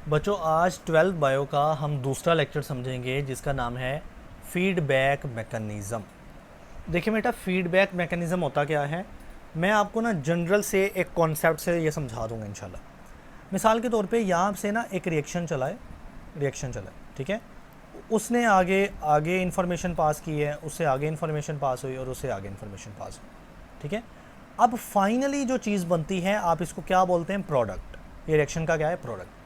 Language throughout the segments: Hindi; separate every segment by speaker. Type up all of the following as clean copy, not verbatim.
Speaker 1: बच्चों आज 12th बायो का हम दूसरा लेक्चर समझेंगे जिसका नाम है फीडबैक मैकेनिज़्म। देखिए बेटा, फीडबैक मैकेनिज़्म होता क्या है, मैं आपको ना जनरल से एक कॉन्सेप्ट से ये समझा दूंगा इंशाल्लाह। मिसाल के तौर पे यहाँ से ना एक रिएक्शन चला है, ठीक है। उसने आगे आगे इन्फॉर्मेशन पास की है, उससे आगे इन्फॉर्मेशन पास हुई और उससे आगे इन्फॉर्मेशन पास हुई, ठीक है। अब फाइनली जो चीज़ बनती है आप इसको क्या बोलते हैं, प्रोडक्ट। ये रिएक्शन का क्या है, प्रोडक्ट।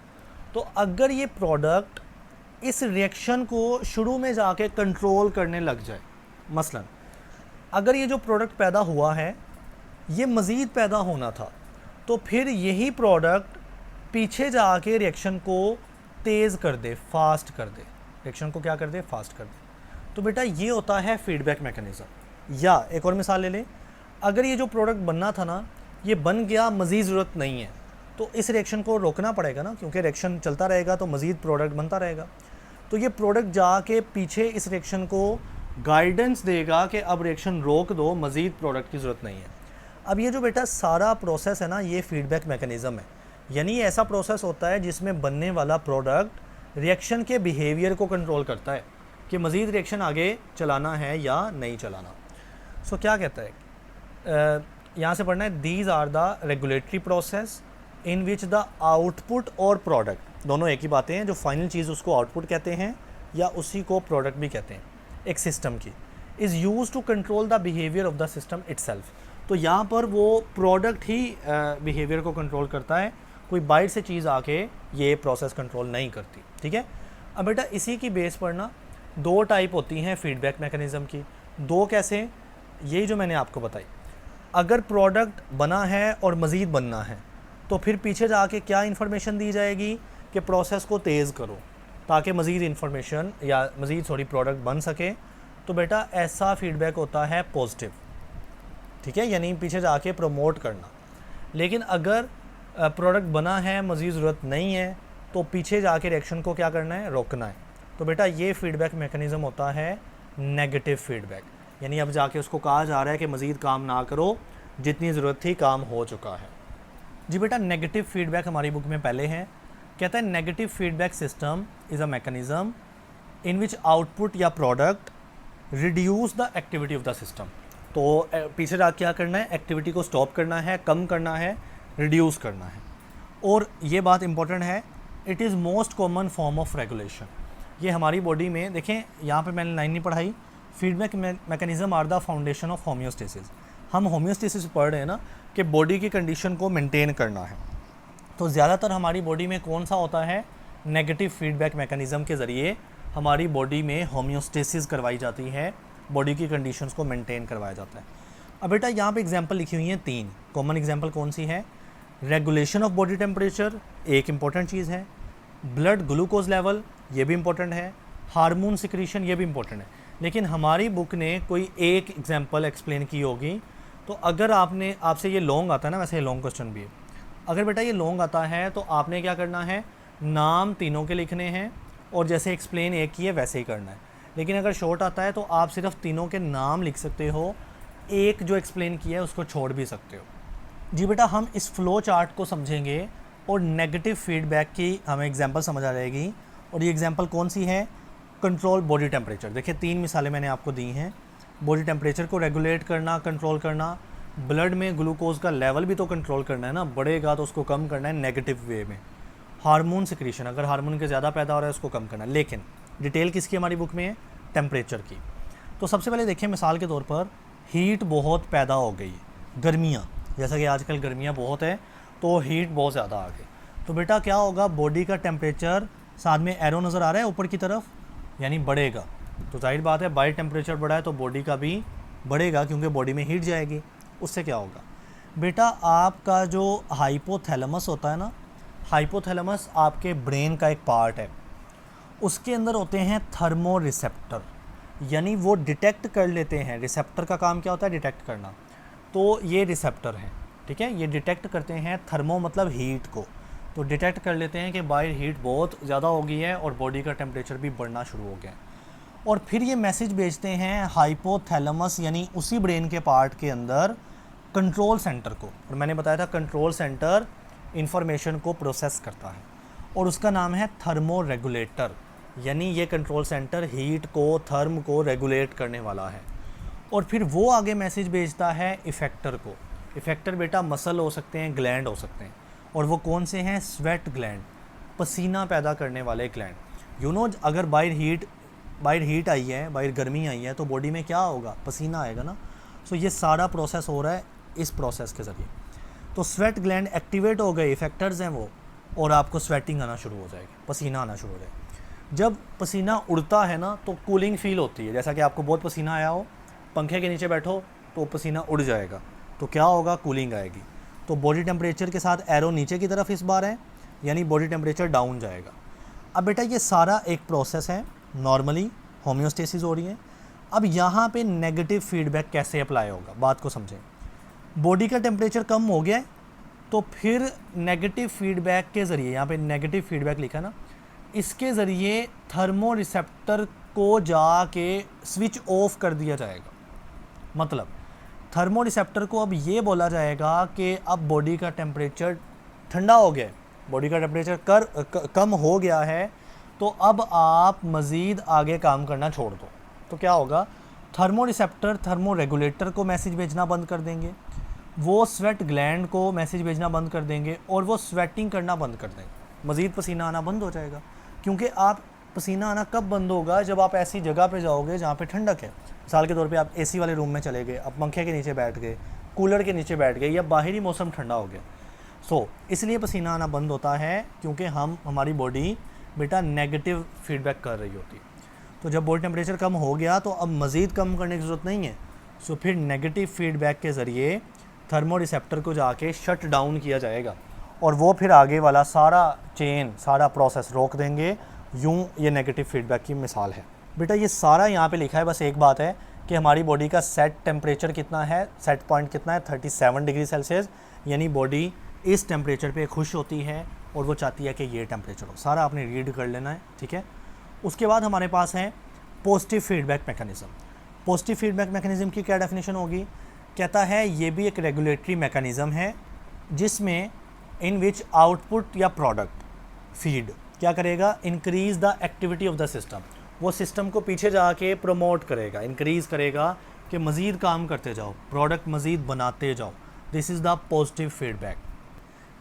Speaker 1: तो अगर ये प्रोडक्ट इस रिएक्शन को शुरू में जाके कंट्रोल करने लग जाए, मसलन अगर ये जो प्रोडक्ट पैदा हुआ है ये मज़ीद पैदा होना था, तो फिर यही प्रोडक्ट पीछे जाके रिएक्शन को तेज़ कर दे, फास्ट कर दे, रिएक्शन को क्या कर दे, फास्ट कर दे। तो बेटा ये होता है फीडबैक मैकेनिज़्म। या एक और मिसाल ले लें, अगर ये जो प्रोडक्ट बनना था ना ये बन गया, मज़ीद ज़रूरत नहीं है, तो इस रिएक्शन को रोकना पड़ेगा ना, क्योंकि रिएक्शन चलता रहेगा तो मज़ीद प्रोडक्ट बनता रहेगा। तो ये प्रोडक्ट जाके पीछे इस रिएक्शन को गाइडेंस देगा कि अब रिएक्शन रोक दो, मज़ीद प्रोडक्ट की ज़रूरत नहीं है। अब ये जो बेटा सारा प्रोसेस है ना, ये फीडबैक मैकेनिज़्म है। यानी ये ऐसा प्रोसेस होता है जिसमें बनने वाला प्रोडक्ट रिएक्शन के बिहेवियर को कंट्रोल करता है कि मज़ीद रिएक्शन आगे चलाना है या नहीं चलाना। सो क्या कहता है, यहाँ से पढ़ना है, these are the regulatory process in which the output और प्रोडक्ट, दोनों एक ही बातें हैं। जो फाइनल चीज़ उसको आउटपुट कहते हैं या उसी को प्रोडक्ट भी कहते हैं एक सिस्टम की, is use to control the behaviour of the system itself. तो यहाँ पर वो प्रोडक्ट ही बिहेवियर को कंट्रोल करता है, कोई बाहर से चीज़ आके ये प्रोसेस कंट्रोल नहीं करती, ठीक है। अब बेटा इसी की बेस पर ना दो टाइप होती हैं फीडबैक मैकेनिज़्म की। दो कैसे, यही जो मैंने आपको बताई। अगर प्रोडक्ट बना है और मज़ीद बनना है तो फिर पीछे जाके क्या इन्फॉर्मेशन दी जाएगी कि प्रोसेस को तेज़ करो ताकि मज़ीद इन्फॉर्मेशन या मज़ीद प्रोडक्ट बन सके। तो बेटा ऐसा फीडबैक होता है पॉजिटिव, ठीक है, यानी पीछे जाके प्रमोट करना। लेकिन अगर प्रोडक्ट बना है, मज़ीद ज़रूरत नहीं है, तो पीछे जाके रिएक्शन को क्या करना है, रोकना है। तो बेटा ये फीडबैक मैकेनिज़्म होता है नेगेटिव फीडबैक, यानी अब जाके उसको कहा जा रहा है कि मज़ीद काम ना करो, जितनी ज़रूरत थी काम हो चुका है। जी बेटा, नेगेटिव फीडबैक हमारी बुक में पहले है, कहता है negative feedback system is a mechanism in which output या product reduce the activity of the system. तो पीछे जाके क्या करना है, एक्टिविटी को स्टॉप करना है, कम करना है, रिड्यूस करना है। और ये बात इंपॉर्टेंट है, it is most common form of regulation. ये हमारी बॉडी में देखें, यहाँ पे मैंने लाइन नहीं पढ़ाई, feedback mechanism are the foundation of homeostasis. हम होम्योस्टेसिस पढ़ रहे हैं ना कि बॉडी की कंडीशन को मेंटेन करना है। तो ज़्यादातर हमारी बॉडी में कौन सा होता है, नेगेटिव फीडबैक मैकेनिज़्म के ज़रिए हमारी बॉडी में होम्योस्टेसिस करवाई जाती है, बॉडी की कंडीशंस को मेंटेन करवाया जाता है। अब बेटा यहाँ पे एग्जांपल लिखी हुई हैं तीन। कॉमन एग्जांपल कौन सी है, रेगुलेशन ऑफ बॉडी टेम्परेचर एक इंपॉर्टेंट चीज़ है, ब्लड ग्लूकोज लेवल ये भी इंपॉर्टेंट है, हार्मोन सिक्रीशन ये भी इंपॉर्टेंट है। लेकिन हमारी बुक ने कोई एक एग्जांपल एक्सप्लेन की होगी। तो अगर आपसे ये लॉन्ग आता है ना, वैसे ये लॉन्ग क्वेश्चन भी है, अगर बेटा ये लॉन्ग आता है तो आपने क्या करना है, नाम तीनों के लिखने हैं और जैसे एक्सप्लेन एक की है वैसे ही करना है। लेकिन अगर शॉर्ट आता है तो आप सिर्फ तीनों के नाम लिख सकते हो, एक जो एक्सप्लेन किया है उसको छोड़ भी सकते हो। जी बेटा, हम इस फ्लो चार्ट को समझेंगे और नेगेटिव फीडबैक की हमें एग्जांपल समझ आ जाएगी। और ये एग्जांपल कौन सी है, कंट्रोल बॉडी टेम्परेचर। देखिए तीन मिसालें मैंने आपको दी हैं, बॉडी टेम्परेचर को रेगुलेट करना, कंट्रोल करना, ब्लड में ग्लूकोज का लेवल भी तो कंट्रोल करना है ना, बढ़ेगा तो उसको कम करना है नेगेटिव वे में। हार्मोन सिक्रीशन, अगर हार्मोन के ज़्यादा पैदा हो रहा है उसको कम करना है। लेकिन डिटेल किसकी हमारी बुक में है, टेम्परेचर की। तो सबसे पहले देखिए, मिसाल के तौर पर हीट बहुत पैदा हो गई, गर्मियाँ, जैसा कि आजकल गर्मियाँ बहुत है तो हीट बहुत ज़्यादा आ गई। तो बेटा क्या होगा, बॉडी का टेम्परेचर, साथ में एरो नज़र आ रहा है ऊपर की तरफ, यानी बढ़ेगा। तो जाहिर बात है बाई टेम्परेचर बढ़ा है तो बॉडी का भी बढ़ेगा, क्योंकि बॉडी में हीट जाएगी। उससे क्या होगा बेटा, आपका जो हाइपोथैलेमस होता है ना, हाइपोथैलेमस आपके ब्रेन का एक पार्ट है, उसके अंदर होते हैं थर्मो रिसेप्टर, यानी वो डिटेक्ट कर लेते हैं। रिसेप्टर का काम क्या होता है, डिटेक्ट करना। तो ये रिसेप्टर हैं, ठीक है, ये डिटेक्ट करते हैं, थर्मो मतलब हीट को, तो डिटेक्ट कर लेते हैं कि बाहर हीट बहुत ज़्यादा हो गई है और बॉडी का टेम्परेचर भी बढ़ना शुरू हो गया है। और फिर ये मैसेज भेजते हैं हाइपोथैलेमस, यानी उसी ब्रेन के पार्ट के अंदर, कंट्रोल सेंटर को। और मैंने बताया था कंट्रोल सेंटर इंफॉर्मेशन को प्रोसेस करता है। और उसका नाम है थर्मो रेगुलेटर, यानी ये कंट्रोल सेंटर हीट को, थर्म को रेगुलेट करने वाला है। और फिर वो आगे मैसेज भेजता है इफ़ेक्टर को। इफ़ेक्टर बेटा मसल हो सकते हैं, ग्लैंड हो सकते हैं, और वो कौन से हैं? स्वेट ग्लैंड, पसीना पैदा करने वाले ग्लैंड। अगर बाहर हीट आई है, बाहर गर्मी आई है, तो बॉडी में क्या होगा? पसीना आएगा ना। सो ये सारा प्रोसेस हो रहा है इस प्रोसेस के ज़रिए। तो स्वेट ग्लैंड एक्टिवेट हो गए, इफेक्टर्स हैं वो, और आपको स्वेटिंग आना शुरू हो जाएगी, पसीना आना शुरू हो जाएगा। जब पसीना उड़ता है ना तो कूलिंग फील होती है, जैसा कि आपको बहुत पसीना आया हो, पंखे के नीचे बैठो तो पसीना उड़ जाएगा, तो क्या होगा? कूलिंग आएगी। तो बॉडी टेम्परेचर के साथ एरो नीचे की तरफ इस बार है, यानी बॉडी टेम्परेचर डाउन जाएगा। अब बेटा ये सारा एक प्रोसेस है, नॉर्मली होम्योस्टेसिस हो रही है। अब यहाँ पे नेगेटिव फीडबैक कैसे अप्लाई होगा, बात को समझें। बॉडी का टेम्परेचर कम हो गया है, तो फिर नेगेटिव फीडबैक के ज़रिए, यहाँ पे नेगेटिव फीडबैक लिखा ना, इसके ज़रिए थर्मो रिसेप्टर को जाके स्विच ऑफ कर दिया जाएगा। मतलब थर्मो रिसेप्टर को अब ये बोला जाएगा कि अब बॉडी का टेम्परेचर ठंडा हो गया है, बॉडी का टेम्परेचर कम हो गया है, तो अब आप मज़ीद आगे काम करना छोड़ दो। तो क्या होगा? थर्मो रिसेप्टर थर्मो रेगुलेटर को मैसेज भेजना बंद कर देंगे, वो स्वेट ग्लैंड को मैसेज भेजना बंद कर देंगे, और वो स्वेटिंग करना बंद कर देंगे। मज़ीद पसीना आना बंद हो जाएगा, क्योंकि आप पसीना आना कब बंद होगा? जब आप ऐसी जगह पे जाओगे जहाँ पे ठंडक है। मिसाल के तौर पे आप एसी वाले रूम में चले गए, आप पंखे के नीचे बैठ गए, कूलर के नीचे बैठ गए, या बाहरी मौसम ठंडा हो गया। इसलिए पसीना आना बंद होता है, क्योंकि हमारी बॉडी बेटा नेगेटिव फीडबैक कर रही होती है। तो जब बॉडी टेम्परेचर कम हो गया तो अब मज़ीद कम करने की ज़रूरत नहीं है। फिर नेगेटिव फीडबैक के ज़रिए थर्मो रिसेप्टर को जाके शट डाउन किया जाएगा, और वो फिर आगे वाला सारा चेन, सारा प्रोसेस रोक देंगे। यूँ ये नेगेटिव फीडबैक की मिसाल है। बेटा ये सारा यहाँ पे लिखा है, बस एक बात है कि हमारी बॉडी का सेट टेम्परेचर कितना है, सेट पॉइंट कितना है? 37 डिग्री सेल्सियस, यानी बॉडी इस टेम्परेचर पे खुश होती है और वो चाहती है कि ये टेम्परेचर हो। सारा आपने रीड कर लेना है, ठीक है। उसके बाद हमारे पास है positive feedback mechanism. Positive feedback mechanism की क्या डेफिनेशन होगी? कहता है ये भी एक रेगुलेटरी मैकेनिज़्म है, जिसमें इन विच आउटपुट या प्रोडक्ट फीड क्या करेगा? Increase the activity of the system. वो सिस्टम को पीछे जाके प्रमोट करेगा, इंक्रीज़ करेगा कि मज़ीद काम करते जाओ, प्रोडक्ट मज़ीद बनाते जाओ। This is the positive feedback.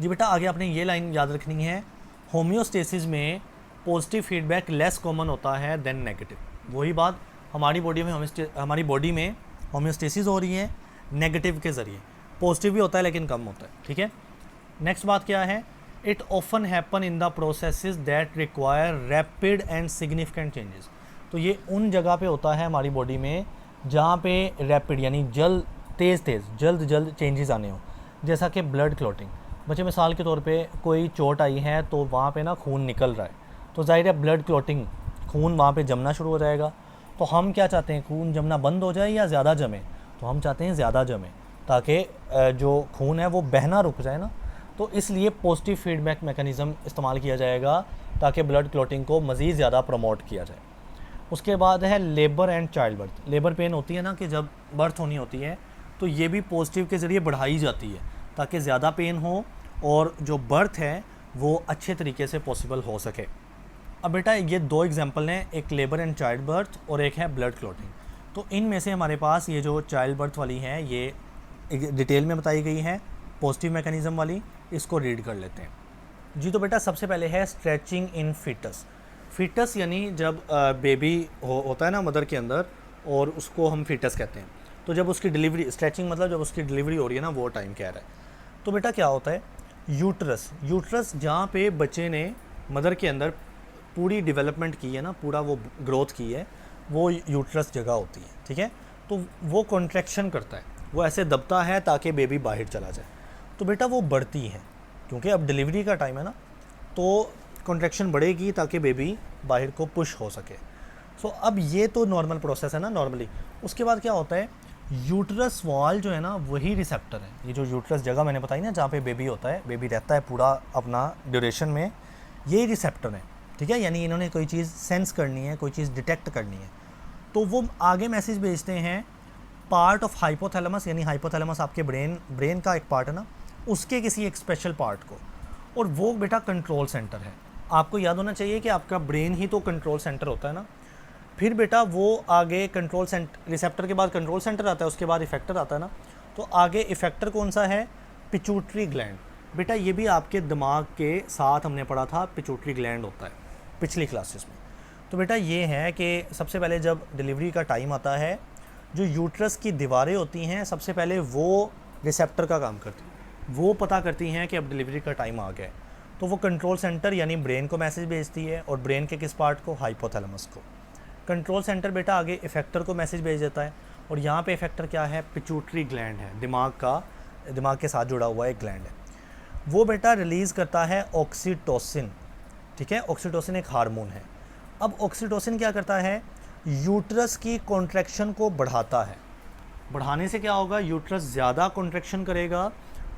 Speaker 1: जी बेटा आगे आपने ये लाइन याद रखनी है, होम्योस्टेसिस में पॉजिटिव फीडबैक लेस कॉमन होता है देन नेगेटिव। वही बात, हमारी बॉडी में होम्योस्टेसिस हो रही है नेगेटिव के ज़रिए, पॉजिटिव भी होता है लेकिन कम होता है, ठीक है। नेक्स्ट बात क्या है? It often happen in the processes that require rapid and significant changes. तो ये उन जगह पे होता है हमारी बॉडी में जहाँ पे रैपिड यानी जल्द चेंजेस आने हो, जैसा कि ब्लड क्लॉटिंग। बच्चे मिसाल के तौर पे कोई चोट आई है तो वहाँ पे ना खून निकल रहा है, तो जाहिर है ब्लड क्लॉटिंग, खून वहाँ पे जमना शुरू हो जाएगा। तो हम क्या चाहते हैं? खून जमना बंद हो जाए या ज़्यादा जमे? तो हम चाहते हैं ज़्यादा जमे, ताकि जो खून है वो बहना रुक जाए ना। तो इसलिए पॉजिटिव फीडबैक मैकेनिज़्म इस्तेमाल किया जाएगा ताकि ब्लड क्लॉटिंग को मज़ीद ज़्यादा प्रमोट किया जाए। उसके बाद है labour and child birth. Labour pain होती है ना कि जब बर्थ होनी होती है, तो ये भी पॉजिटिव के ज़रिए बढ़ाई जाती है ताकि ज़्यादा पेन हो और जो बर्थ है वो अच्छे तरीके से पॉसिबल हो सके। अब बेटा ये दो एग्जांपल हैं, एक लेबर एंड चाइल्ड बर्थ और एक है ब्लड क्लॉटिंग। तो इनमें से हमारे पास ये जो चाइल्ड बर्थ वाली है ये डिटेल में बताई गई है, पॉजिटिव मैकेनिज़्म वाली, इसको रीड कर लेते हैं। जी तो बेटा सबसे पहले है स्ट्रेचिंग इन फीटस। फीटस यानी जब बेबी होता है ना मदर के अंदर, और उसको हम फीटस कहते हैं। तो जब उसकी डिलीवरी, स्ट्रेचिंग मतलब जब उसकी डिलीवरी हो रही है ना, वो टाइम कह रहा है। तो बेटा क्या होता है? यूट्रस जहाँ पे बच्चे ने मदर के अंदर पूरी डेवलपमेंट की है ना, पूरा वो ग्रोथ की है, वो यूट्रस जगह होती है, ठीक है। तो वो कॉन्ट्रैक्शन करता है, वो ऐसे दबता है ताकि बेबी बाहर चला जाए। तो बेटा वो बढ़ती है, क्योंकि अब डिलीवरी का टाइम है ना, तो कॉन्ट्रैक्शन बढ़ेगी ताकि बेबी बाहर को पुश हो सके। सो अब ये तो नॉर्मल प्रोसेस है ना नॉर्मली। उसके बाद क्या होता है? यूट्रस वॉल जो है ना वही रिसेप्टर है। ये जो यूट्रस जगह मैंने बताई ना जहाँ पे बेबी होता है, बेबी रहता है पूरा अपना ड्यूरेशन में, यही रिसेप्टर है, ठीक है। यानी इन्होंने कोई चीज़ सेंस करनी है, कोई चीज़ डिटेक्ट करनी है, तो वो आगे मैसेज भेजते हैं पार्ट ऑफ हाइपोथैलेमस, यानी हाइपोथैलेमस आपके ब्रेन का एक पार्ट है ना, उसके किसी एक स्पेशल पार्ट को, और वो बेटा कंट्रोल सेंटर है। आपको याद होना चाहिए कि आपका ब्रेन ही तो कंट्रोल सेंटर होता है ना। फिर बेटा वो आगे कंट्रोल सेंटर, रिसेप्टर के बाद कंट्रोल सेंटर आता है, उसके बाद इफेक्टर आता है ना। तो आगे इफेक्टर कौन सा है? Pituitary gland. बेटा ये भी आपके दिमाग के साथ हमने पढ़ा था, पिट्यूटरी ग्लैंड होता है पिछली क्लासेस में। तो बेटा ये है कि सबसे पहले जब डिलीवरी का टाइम आता है, जो यूट्रस की दीवारें होती हैं सबसे पहले वो रिसेप्टर का काम करती हैं, वो पता करती हैं कि अब डिलीवरी का टाइम आ गया है। तो वो कंट्रोल सेंटर यानी ब्रेन को मैसेज भेजती है, और ब्रेन के किस पार्ट को? हाइपोथैलेमस को। कंट्रोल सेंटर बेटा आगे इफेक्टर को मैसेज भेज देता है, और यहाँ पे इफेक्टर क्या है? पिट्यूटरी ग्लैंड है, दिमाग के साथ जुड़ा हुआ एक ग्लैंड है। वो बेटा रिलीज़ करता है ऑक्सीटोसिन, ठीक है। ऑक्सीटोसिन एक हार्मोन है। अब ऑक्सीटोसिन क्या करता है? यूट्रस की कॉन्ट्रैक्शन को बढ़ाता है। बढ़ाने से क्या होगा? यूट्रस ज़्यादा कॉन्ट्रैक्शन करेगा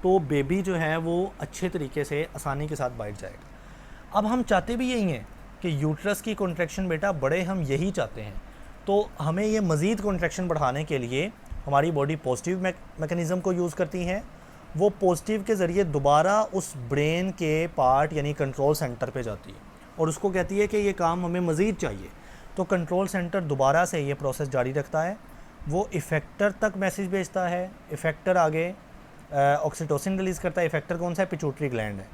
Speaker 1: तो बेबी जो है वो अच्छे तरीके से आसानी के साथ बैठ जाएगा। अब हम चाहते भी यही हैं कि यूट्रस की कॉन्ट्रैक्शन बेटा बढ़े, हम यही चाहते हैं। तो हमें ये मज़ीद कॉन्ट्रैक्शन बढ़ाने के लिए हमारी बॉडी पॉजिटिव मैकेनिज़्म को यूज़ करती है। वो पॉजिटिव के ज़रिए दोबारा उस ब्रेन के पार्ट यानी कंट्रोल सेंटर पे जाती है, और उसको कहती है कि ये काम हमें मज़ीद चाहिए। तो कंट्रोल सेंटर दोबारा से ये प्रोसेस जारी रखता है, वो इफ़ेक्टर तक मैसेज भेजता है। इफ़ेक्टर आगे ऑक्सीटोसिन रिलीज़ करता है। इफ़ेक्टर कौन सा है? पिट्यूटरी ग्लैंड है।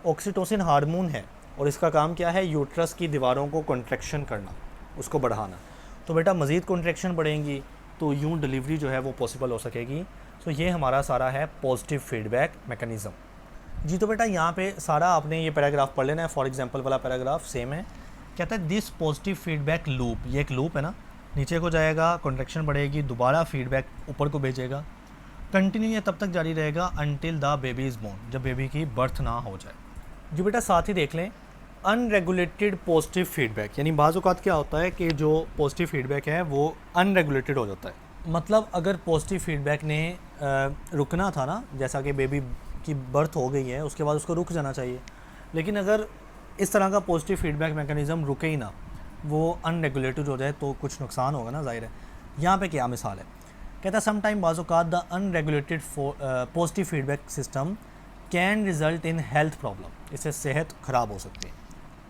Speaker 1: ऑक्सीटोसिन हार्मोन है, और इसका काम क्या है? यूट्रस की दीवारों को कॉन्ट्रैक्शन करना, उसको बढ़ाना। तो बेटा मज़ीद कॉन्ट्रैक्शन बढ़ेंगी तो यूँ डिलीवरी जो है वो पॉसिबल हो सकेगी। तो ये हमारा सारा है पॉजिटिव फीडबैक मैकेनिज़्म जी। तो बेटा यहाँ पे सारा आपने ये पैराग्राफ पढ़ लेना है। फॉर एग्जांपल वाला पैराग्राफ सेम है, कहता है दिस पॉजिटिव फीडबैक लूप, ये एक लूप है ना, नीचे को जाएगा, कॉन्ट्रैक्शन बढ़ेगी, दोबारा फीडबैक ऊपर को भेजेगा, कंटिन्यू ये तब तक जारी रहेगा until the baby is born, जब बेबी की बर्थ ना हो जाए जी। बेटा साथ ही देख लें अनरेगुलेटेड पॉजिटिव फीडबैक, यानी बाज़ औक़ात क्या होता है कि जो पॉजिटिव फीडबैक है वो अनरेगुलेटेड हो जाता है। मतलब अगर पॉजिटिव फीडबैक ने रुकना था ना, जैसा कि बेबी की बर्थ हो गई है उसके बाद उसको रुक जाना चाहिए, लेकिन अगर इस तरह का पॉजिटिव फीडबैक मैकेनिज़्म रुके ही ना, वो अनरेगुलेटेड हो जाए तो कुछ नुकसान होगा ना, ज़ाहिर है। यहाँ पे क्या मिसाल है? कहता है सम टाइम बाज़ औक़ात the unregulated positive feedback system can result in health problem, इससे सेहत ख़राब हो सकती है।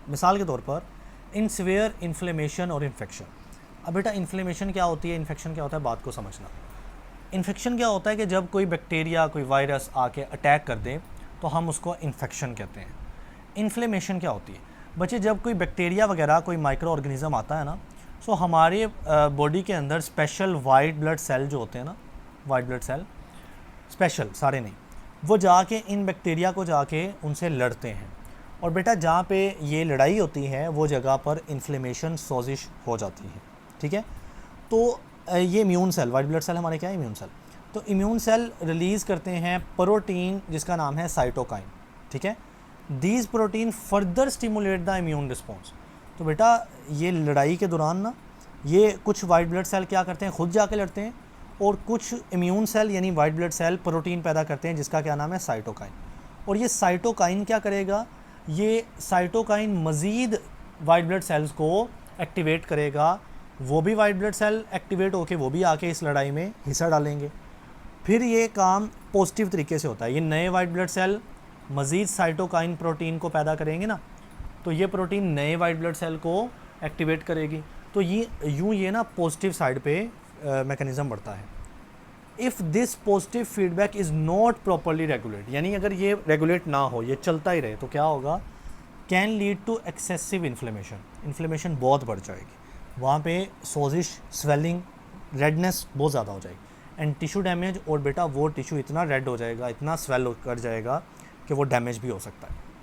Speaker 1: मिसाल के तौर पर इन सीवियर इन्फ्लेमेशन और इन्फेक्शन। अब बेटा इन्फ्लेमेशन क्या होती है, इन्फेक्शन क्या होता है, बात को समझना। इन्फेक्शन क्या होता है कि जब कोई बैक्टीरिया, कोई वायरस आके अटैक कर दे तो हम उसको इन्फेक्शन कहते हैं। इन्फ्लेमेशन क्या होती है बच्चे? जब कोई बैक्टीरिया वगैरह, कोई माइक्रो ऑर्गेनिज़म आता है ना, सो हमारे बॉडी के अंदर स्पेशल वाइट ब्लड सेल जो होते हैं ना, वाइट ब्लड सेल स्पेशल, सारे नहीं, वो जाके इन बैक्टीरिया को जाके उनसे लड़ते हैं, और बेटा जहाँ पे ये लड़ाई होती है वो जगह पर इन्फ्लेमेशन, सोजिश हो जाती है, ठीक है। तो ये immune cell, white blood cell हमारे क्या है? Immune cell. तो इम्यून सेल रिलीज़ करते हैं प्रोटीन जिसका नाम है साइटोकाइन, ठीक है। These protein further stimulate the immune response. तो बेटा ये लड़ाई के दौरान ना, ये कुछ वाइट ब्लड सेल क्या करते हैं? खुद जाके लड़ते हैं, और कुछ इम्यून सेल यानी वाइट ब्लड सेल प्रोटीन पैदा करते हैं जिसका क्या नाम है? साइटोकाइन। और ये साइटोकाइन क्या करेगा? ये साइटोकाइन मज़ीद वाइट ब्लड सेल्स को एक्टिवेट करेगा, वो भी वाइट ब्लड सेल एक्टिवेट होके वो भी आके इस लड़ाई में हिस्सा डालेंगे। फिर ये काम पॉजिटिव तरीके से होता है, ये नए वाइट ब्लड सेल मज़ीद साइटोकाइन प्रोटीन को पैदा करेंगे ना, तो ये प्रोटीन नए वाइट ब्लड सेल को एक्टिवेट करेगी। तो ये ना पॉजिटिव साइड पे मैकेनिज़्म बढ़ता है। If this positive feedback is not properly regulate, यानी अगर ये रेगुलेट ना हो, ये चलता ही रहे, तो क्या होगा? Can lead to excessive inflammation, inflammation बहुत बढ़ जाएगी, वहाँ पे सोजिश, स्वेलिंग, रेडनेस बहुत ज़्यादा हो जाएगी, एंड टिश्यू डैमेज, और बेटा वो टिश्यू इतना रेड हो जाएगा, इतना स्वेल कर जाएगा कि वो डैमेज भी हो सकता है।